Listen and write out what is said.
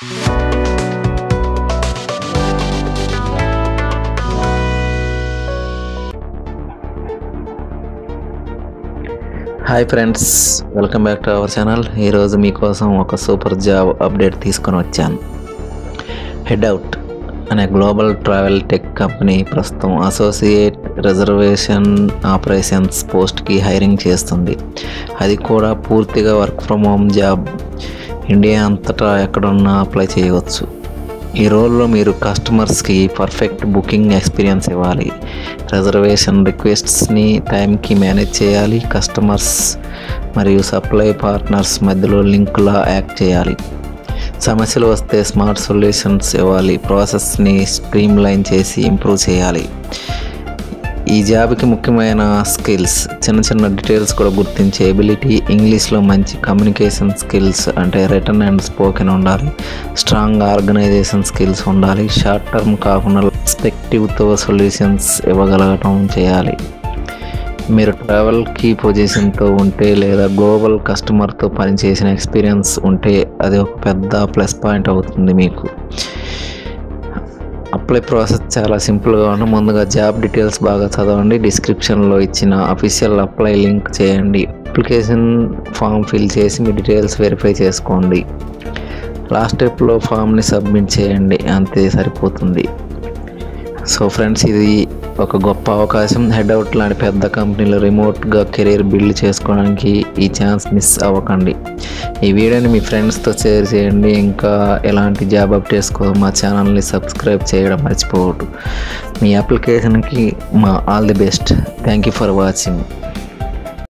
Hi friends, welcome back to our channel. ఈరోజు మీకోసం ఒక సూపర్ జాబ్ అప్డేట్ తీసుకొని వచ్చాను. హెడ్అవుట్ అనే గ్లోబల్ ట్రావెల్ టెక్ కంపెనీ ప్రస్తుతం అసోసియేట్ రిజర్వేషన్ ఆపరేషన్స్ పోస్ట్కి హైరింగ్ చేస్తుంది. అది కూడా పూర్తిగా work from home job. India అంతటా ఎక్కడున్నా అప్లై చేయవచ్చు. ఈ రోల్లో మీరు కస్టమర్స్కి పర్ఫెక్ట్ బుకింగ్ ఎక్స్పీరియన్స్ ఇవ్వాలి, రిజర్వేషన్ రిక్వెస్ట్స్ని టైంకి మేనేజ్ చేయాలి, కస్టమర్స్ మరియు సప్లై పార్ట్నర్స్ మధ్యలో లింక్లా యాక్ట్ చేయాలి, సమస్యలు వస్తే స్మార్ట్ సొల్యూషన్స్ ఇవ్వాలి, ప్రాసెస్ని స్ట్రీమ్లైన్ చేసి ఇంప్రూవ్ చేయాలి. ఈ జాబ్కి ముఖ్యమైన స్కిల్స్, చిన్న డీటెయిల్స్ కూడా గుర్తించే ఎబిలిటీ, ఇంగ్లీష్లో మంచి కమ్యూనికేషన్ స్కిల్స్ అంటే రిటర్న్ అండ్ స్పోకెన్ ఉండాలి, స్ట్రాంగ్ ఆర్గనైజేషన్ స్కిల్స్ ఉండాలి, షార్ట్ టర్మ్ కాకుండా పర్స్పెక్టివ్తో సొల్యూషన్స్ ఇవ్వగలగటం చేయాలి. మీరు ట్రావెల్కి పొజిషన్తో ఉంటే లేదా గ్లోబల్ కస్టమర్తో పనిచేసిన ఎక్స్పీరియన్స్ ఉంటే అది ఒక పెద్ద ప్లస్ పాయింట్ అవుతుంది మీకు. అప్లై ప్రాసెస్ చాలా సింపుల్గా ఉంది. ముందుగా జాబ్ డీటెయిల్స్ బాగా చదవండి. డిస్క్రిప్షన్లో ఇచ్చిన అఫీషియల్ అప్లై లింక్ చేయండి. అప్లికేషన్ ఫామ్ ఫిల్ చేసి మీ డీటెయిల్స్ వెరిఫై చేసుకోండి. లాస్ట్ స్టెప్లో ఫామ్ని సబ్మిట్ చేయండి, అంతే సరిపోతుంది. సో ఫ్రెండ్స్, ఇది ఒక గొప్ప అవకాశం. హెడ్అవుట్ లాంటి పెద్ద కంపెనీలో రిమోట్గా కెరీర్ బిల్డ్ చేసుకోవడానికి ఈ ఛాన్స్ మిస్ అవ్వకండి. ఈ వీడియోని మీ ఫ్రెండ్స్తో షేర్ చేయండి. ఇంకా ఎలాంటి జాబ్ అప్డేట్స్ కోసం మా ఛానల్ని సబ్స్క్రైబ్ చేయడం మర్చిపోవద్దు. మీ అప్లికేషన్కి మా all the best. Thank you for watching.